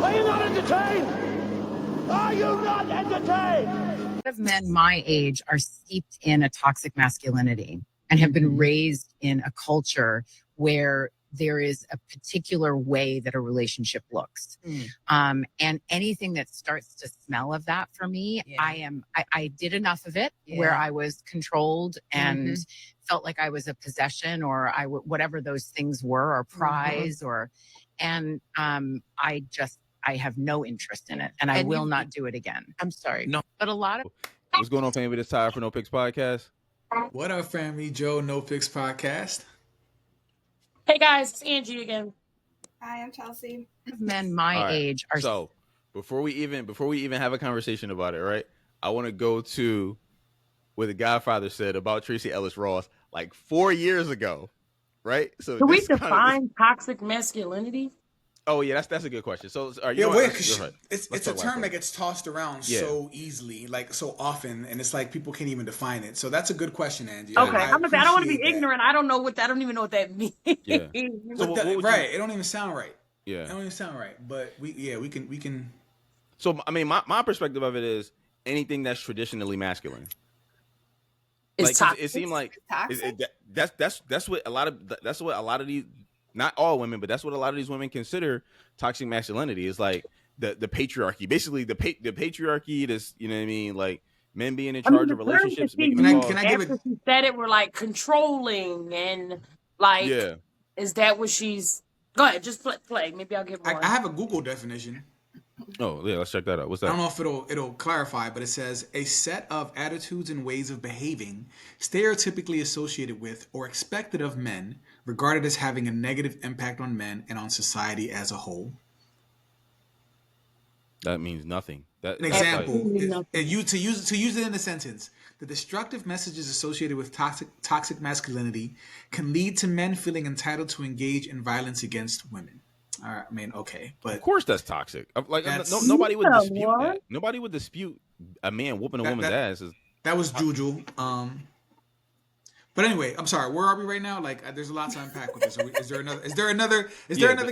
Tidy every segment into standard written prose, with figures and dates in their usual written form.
Are you not entertained? Are you not entertained? Of men my age are steeped in a toxic masculinity and have been raised in a culture where there is a particular way that a relationship looks. And anything that starts to smell of that for me, I did enough of it where I was controlled and felt like I was a possession or whatever those things were, or prize I have no interest in it, and I will not do it again. I'm sorry. No. But a lot of... What's going on, family? It's Ty for No Picks Podcast. What up, family? Joe, No Picks Podcast. Hey guys, it's Angie again. Hi, I'm Chelsea. Men my age are... So before we even have a conversation about it, right? I want to go to what the Godfather said about Tracee Ellis Ross like 4 years ago, right? So can we define toxic masculinity? Oh yeah, that's a good question. So it's a term that gets tossed around so easily, like so often, and it's like people can't even define it. So that's a good question, Angie. Okay, I don't want to be ignorant. I don't even know what that means. Yeah. So it don't even sound right. Yeah, it don't even sound right. But we can. So I mean, my perspective of it is anything that's traditionally masculine. It's like it seemed like that's what a lot of these. Not all women, but that's what a lot of these women consider toxic masculinity. Is like the patriarchy, basically the patriarchy. This, you know what I mean? Like men being in charge of relationships. Can I give it? She said it were like controlling and like. Yeah. Is that what she's? Go ahead, just play. Maybe I'll get more. I have a Google definition. Oh yeah, let's check that out. What's that? I don't know if it'll clarify, but it says a set of attitudes and ways of behaving stereotypically associated with or expected of men, regarded as having a negative impact on men and on society as a whole. That means nothing. An example, to use it in a sentence, the destructive messages associated with toxic masculinity can lead to men feeling entitled to engage in violence against women. All right, I mean, okay, but of course that's toxic. Like nobody would dispute that. Nobody would dispute a man whooping a woman's ass. That was Juju. But anyway, I'm sorry. Where are we right now? Like, there's a lot to unpack with this. Is there another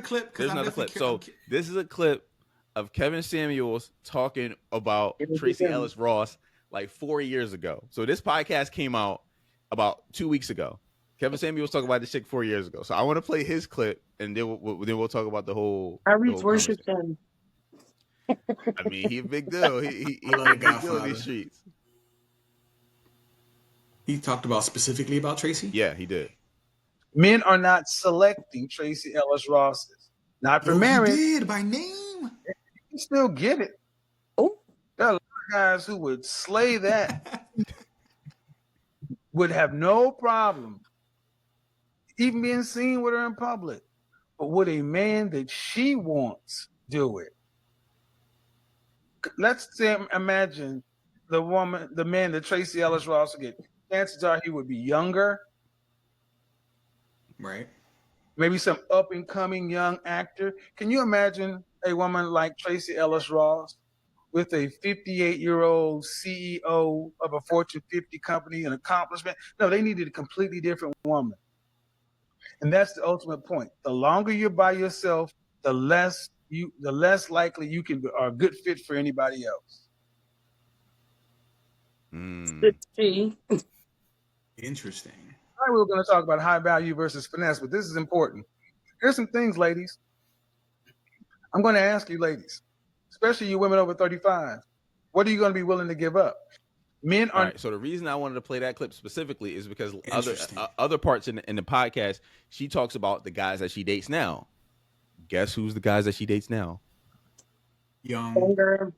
clip? There's another clip. So this is a clip of Kevin Samuels talking about Tracee Ellis Ross like 4 years ago. So this podcast came out about 2 weeks ago. Kevin Samuels talking about this chick 4 years ago. So I want to play his clip, and then we'll talk about the whole. I worship him. I mean, he's a big deal. He a big deal in these streets. He talked specifically about Tracee? Yeah, he did. Men are not selecting Tracee Ellis Ross. Not for marriage. He did by name. You can still get it. Oh, there are a lot of guys who would slay that. Would have no problem even being seen with her in public. But would a man that she wants do it? Let's say, imagine the man that Tracee Ellis Ross would get. Chances are he would be younger. Right. Maybe some up-and-coming young actor. Can you imagine a woman like Tracee Ellis Ross with a 58-year-old CEO of a Fortune 50 company, an accomplishment? No, they needed a completely different woman. And that's the ultimate point. The longer you're by yourself, the less likely you are a good fit for anybody else. Interesting. All right, we were going to talk about high value versus finesse, but this is important. Here's some things, ladies. I'm going to ask you, ladies, especially you women over 35, what are you going to be willing to give up? Men are. All right, so the reason I wanted to play that clip specifically is because other parts in the podcast, she talks about the guys that she dates now. Guess who's the guys that she dates now? Younger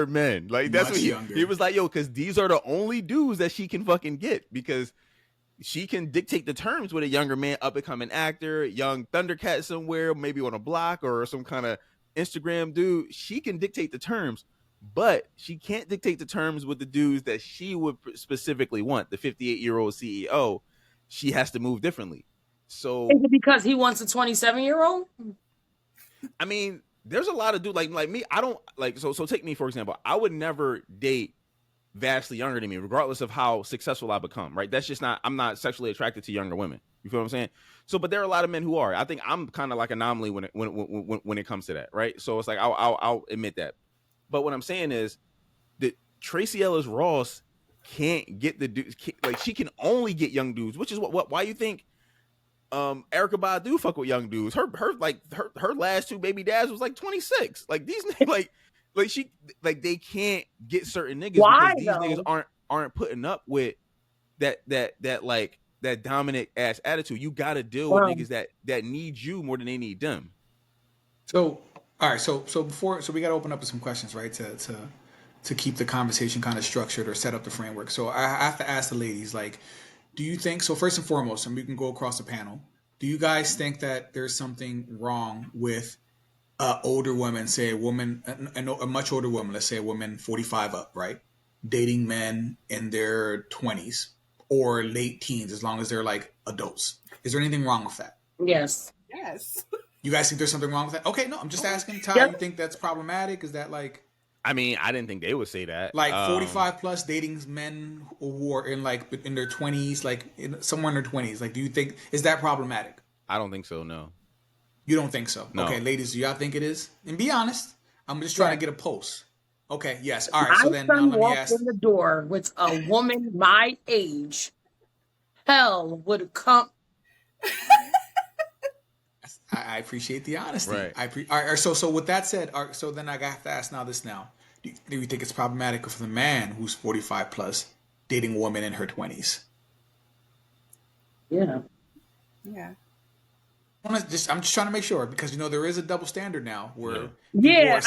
men. Like that's what he was like, yo, because these are the only dudes that she can fucking get, because she can dictate the terms with a younger man, up and coming actor, young Thundercat somewhere, maybe on a block or some kind of Instagram dude. She can dictate the terms, but she can't dictate the terms with the dudes that she would specifically want. The 58-year-old CEO, she has to move differently. So is it because he wants a 27-year-old? I mean, there's a lot of dudes like me. I don't like so take me for example. I would never date vastly younger than me, regardless of how successful I become, right? That's just not, I'm not sexually attracted to younger women. You feel what I'm saying? So, but there are a lot of men who are. I think I'm kind of like an anomaly when it comes to that, right? So it's like I'll admit that. But what I'm saying is that Tracee Ellis Ross can't get the dudes, like she can only get young dudes, which is why you think Erykah Badu fuck with young dudes. Her last two baby dads was like 26. Like these like she like they can't get certain niggas Why, because these though? niggas aren't putting up with that like that dominant ass attitude. You got to deal with niggas that need you more than they need them. So all right, so we got to open up with some questions, right? To keep the conversation kind of structured or set up the framework. So I have to ask the ladies, like, do you think, so first and foremost, and we can go across the panel, do you guys think that there's something wrong with older women, say a woman, a much older woman, let's say a woman 45 up, right? Dating men in their 20s or late teens, as long as they're like adults. Is there anything wrong with that? Yes. Yes. You guys think there's something wrong with that? Okay, no, I'm just asking. Ty, you think that's problematic? Is that like... I mean, I didn't think they would say that. Like 45 plus dating men who are in like in their 20s, like somewhere in their 20s. Like, do you think, is that problematic? I don't think so, no. You don't think so? No. Okay, ladies, do y'all think it is? And be honest. I'm just trying to get a pulse. Okay, yes. All right, so then now let me ask. In the door with a woman my age, hell would come. I appreciate the honesty. Right. All right, so with that said, so then I have to ask this now. Do you think it's problematic for the man who's 45 plus dating a woman in her 20s? Yeah. Yeah. I'm just trying to make sure, because there is a double standard now where I'm gonna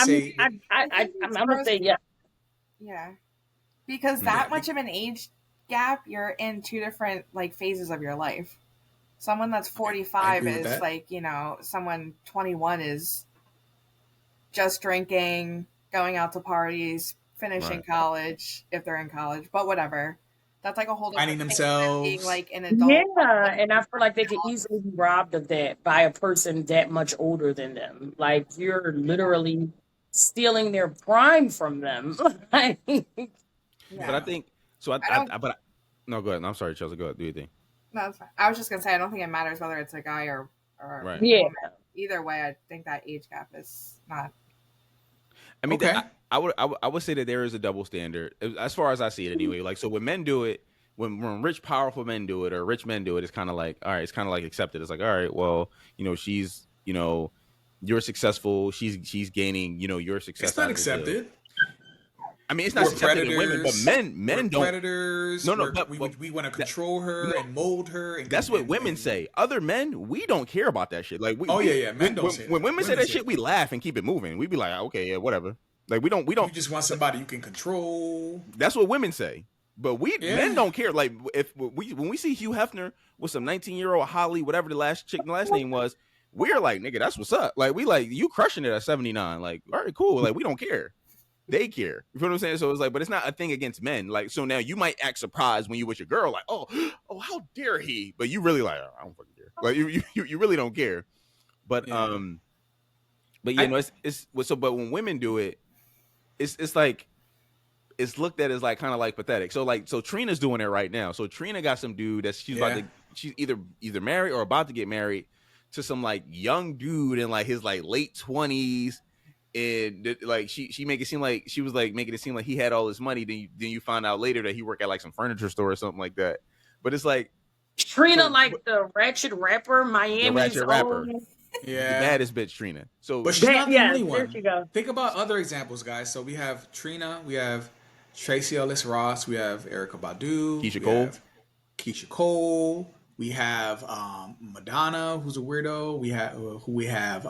say yeah. Yeah. Because that much of an age gap, you're in two different like phases of your life. Someone that's 45 is like, someone 21 is just drinking, going out to parties, finishing college, if they're in college, but whatever. That's like a whole different finding themselves. Being like an adult. Yeah, and I feel like they could easily be robbed of that by a person that much older than them. Like, you're literally stealing their prime from them. But I think so. No, go ahead. I'm sorry, Chelsea. Go ahead. Do you think? No, that's fine. I was just gonna say I don't think it matters whether it's a guy or right. Yeah. woman. Either way, I think that age gap is not. I mean, I would say that there is a double standard as far as I see it anyway. Like, so when men do it, when rich, powerful men do it or rich men do it, it's kind of like, all right, it's kind of like accepted. It's like, all right, well, she's, you're successful. She's gaining, your success. It's not accepted. I mean, it's not accepted in women, but men don't. Predators. No, but we want to control her and mold her. And that's what women say. Other men, we don't care about that shit. Like, men don't say that. When women say that shit, we laugh and keep it moving. We be like, okay, yeah, whatever. Like, we don't. You just want somebody you can control. That's what women say. But men don't care. Like, when we see Hugh Hefner with some 19-year-old Holly, whatever the last name was, we're like, nigga, that's what's up. Like, we like, you crushing it at 79. Like, all right, cool. Like, we don't care. They care. You feel what I'm saying? So it's like, but it's not a thing against men. Like, so now you might act surprised when you with your girl, like, oh, how dare he? But you really like, I don't fucking care. Like, you really don't care. But but when women do it, it's like, it's looked at as like kind of like pathetic. So Trina's doing it right now. So Trina got some dude that she's either married or about to get married to some like young dude in like his like late 20s. And like she make it seem like she was like making it seem like he had all this money. Then you find out later that he worked at like some furniture store or something like that. But it's like Trina, the ratchet rapper, Miami's own. Yeah, the baddest bitch, Trina. So, but she's not the only one. There you go. Think about other examples, guys. So we have Trina, we have Tracee Ellis Ross, we have Erykah Badu, Keisha Cole. We have Madonna, who's a weirdo. We have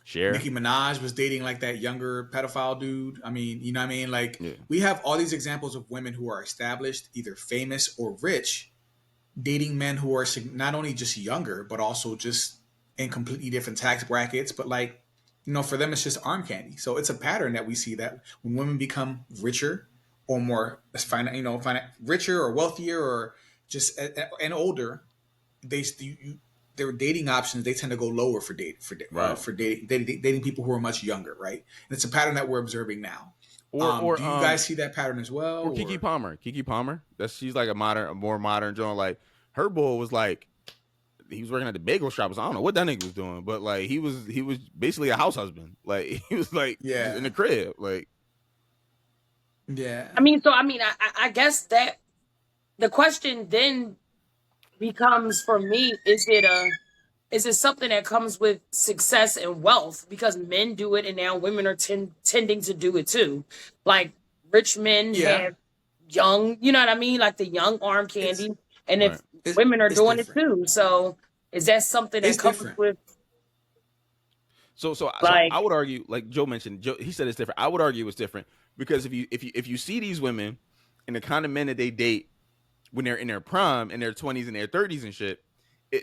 Cher. Nicki Minaj was dating like that younger pedophile dude. I mean, you know what I mean? Like, we have all these examples of women who are established, either famous or rich, dating men who are not only just younger, but also just in completely different tax brackets. But like, for them, it's just arm candy. So it's a pattern that we see that when women become richer or more, richer or wealthier or just and older, their dating options, they tend to go lower for dating people who are much younger, right? And it's a pattern that we're observing now. Or do you guys see that pattern as well? Or Keke Palmer. She's like a more modern Joan. Like her boy was like, he was working at the bagel shop. So I don't know what that nigga was doing, but like he was basically a house husband. Like he was like just in the crib. Like I mean, I guess that the question then becomes for me: is it something that comes with success and wealth? Because men do it, and now women are tending to do it too. Like rich men have young, you know what I mean? Like the young arm candy, and if women are doing it too, so is that something that comes with? So I would argue, like Joe mentioned, he said it's different. I would argue it's different because if you see these women and the kind of men that they date when they're in their prime, in their 20s and their 30s and shit,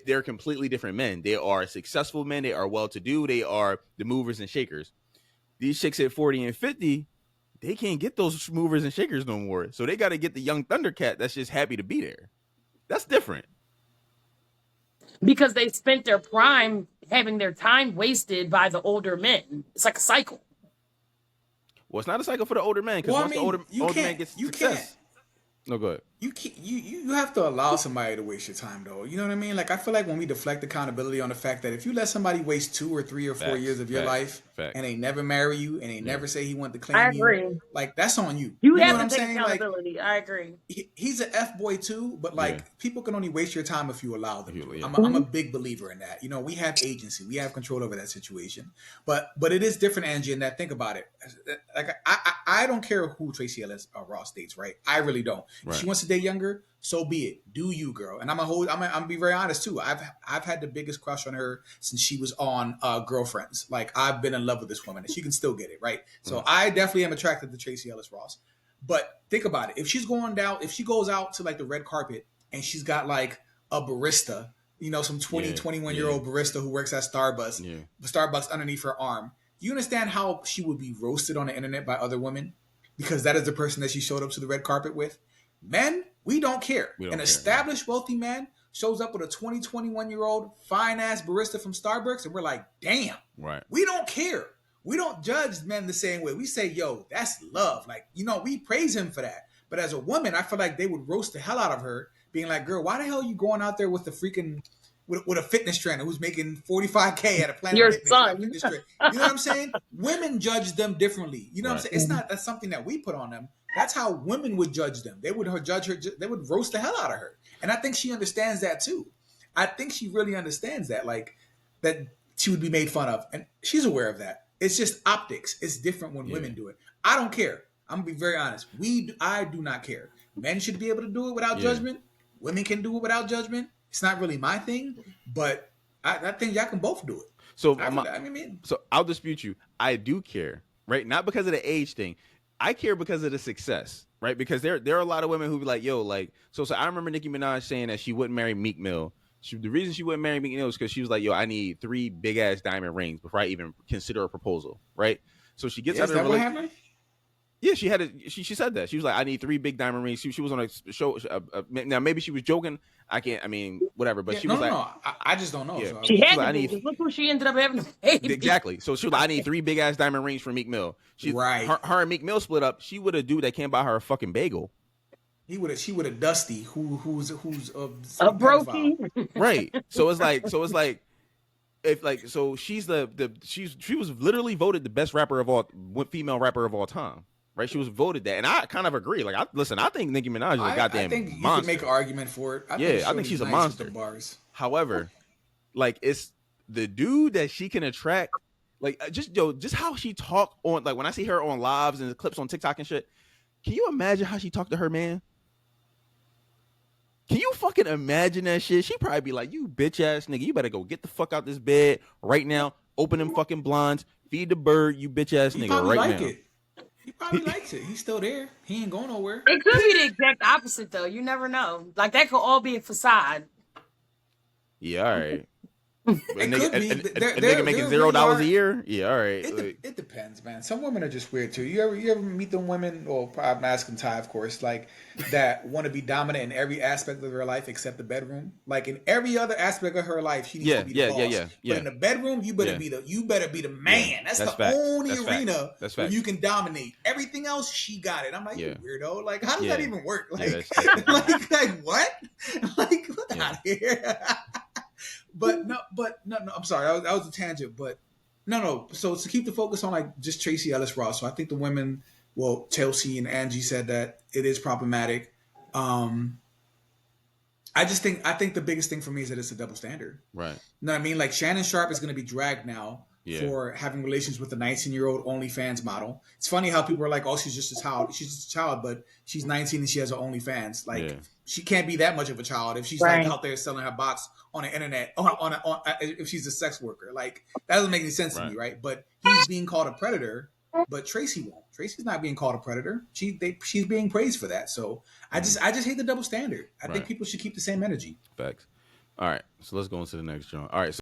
they're completely different men. They are successful men. They are well-to-do. They are the movers and shakers. These chicks at 40 and 50, they can't get those movers and shakers no more. So they got to get the young Thundercat that's just happy to be there. That's different. Because they spent their prime having their time wasted by the older men. It's like a cycle. Well, it's not a cycle for the older man, because once the older man gets success. No, go ahead. You have to allow somebody to waste your time, though. You know what I mean? Like, I feel like when we deflect accountability on the fact that if you let somebody waste 2 or 3 or 4 years of your life and they never marry you and they never say he wanted to claim you, like, that's on you. You know have what to I'm take saying? accountability. Like, I agree. He's an F-boy too, but like people can only waste your time if you allow them. I'm a big believer in that. You know, we have agency, we have control over that situation. But it is different, Angie, in that think about it. Like I don't care who Tracee Ellis Ross dates, right? I really don't. If she wants to date younger, so be it. Do you, girl? And I'm gonna be very honest too. I've had the biggest crush on her since she was on Girlfriends. Like, I've been in love with this woman, and she can still get it, right? So I definitely am attracted to Tracee Ellis Ross. But think about it. If she goes out to like the red carpet and she's got like a barista, you know, some 21-year-old barista who works at Starbucks underneath her arm, do you understand how she would be roasted on the internet by other women? Because that is the person that she showed up to the red carpet with. Men, we don't care. An established wealthy man shows up with a 21-year-old fine-ass barista from Starbucks, and we're like, damn. Right. We don't care. We don't judge men the same way. We say, yo, that's love. Like, you know, we praise him for that. But as a woman, I feel like they would roast the hell out of her, being like, girl, why the hell are you going out there with the freaking, with a fitness trainer who's making $45K at a Planet Your Fitness? son. You know what I'm saying? Women judge them differently. You know what I'm saying? That's something that we put on them. That's how women would judge them. They would judge her. They would roast the hell out of her. And I think she understands that too. I think she really understands that, like, that she would be made fun of. And she's aware of that. It's just optics. It's different when women do it. I don't care. I'm going to be very honest. I do not care. Men should be able to do it without judgment. Women can do it without judgment. It's not really my thing, but I think y'all can both do it. So so I'll dispute you. I do care, right? Not because of the age thing. I care because of the success, right? Because there are a lot of women who be like, yo, like, so I remember Nicki Minaj saying that she wouldn't marry Meek Mill. The reason she wouldn't marry Meek Mill is because she was like, yo, I need 3 big ass diamond rings before I even consider a proposal, right? So she gets out of the relationship. Yeah, she said that. She was like, I need 3 big diamond rings. She was on a show. Now, maybe she was joking. Whatever. But she was like, I just don't know. Yeah. So she had to be. Look who she ended up having a baby. Exactly. So she was like, I need 3 big ass diamond rings for Meek Mill. Her and Meek Mill split up. She would have dude that can't buy her a fucking bagel. She would have Dusty, who's a brokey. Right. So it's like she was literally voted the best female rapper of all time. Right, she was voted that, and I kind of agree. Like, I think Nicki Minaj is a goddamn monster. You can make an argument for it. I think she's a monster. However, like, it's the dude that she can attract. Like, just how she talk on, like, when I see her on lives and clips on TikTok and shit. Can you imagine how she talked to her man? Can you fucking imagine that shit? She'd probably be like, you bitch ass nigga, you better go get the fuck out this bed right now. Open them fucking blinds. Feed the bird, you bitch ass nigga, right now. He probably likes it. He's still there. He ain't going nowhere. It could be the exact opposite, though. You never know. Like, that could all be a facade. Yeah, all right. nigga making $0 a year. Yeah, all right. It depends, man. Some women are just weird too. You ever meet them women, or I'm asking Ty, of course, like that want to be dominant in every aspect of her life except the bedroom. Like in every other aspect of her life, she needs to be the boss. Yeah. But in the bedroom, you better be the man. Yeah, that's the facts. only that's arena facts. where you can dominate. Everything else, she got it. I'm like, you weirdo. Like, how does that even work? Like, that's like what? Like, get out of here. But no. I'm sorry. That was a tangent. But no. So to keep the focus on like just Tracee Ellis Ross. So I think the women, well, Chelsea and Angie said that it is problematic. I think the biggest thing for me is that it's a double standard. Right. You know what I mean? Like Shannon Sharp is going to be dragged now for having relations with a 19-year-old OnlyFans model. It's funny how people are like, "Oh, she's just a child." She's just a child, but she's 19 and she has an OnlyFans. Like she can't be that much of a child if she's like out there selling her box on the internet if she's a sex worker. Like that doesn't make any sense to me, right? But he's being called a predator, but Tracee won't. Tracee's not being called a predator. She's being praised for that. So I just hate the double standard. I think people should keep the same energy. Facts. All right, so let's go into the next joint. All right. So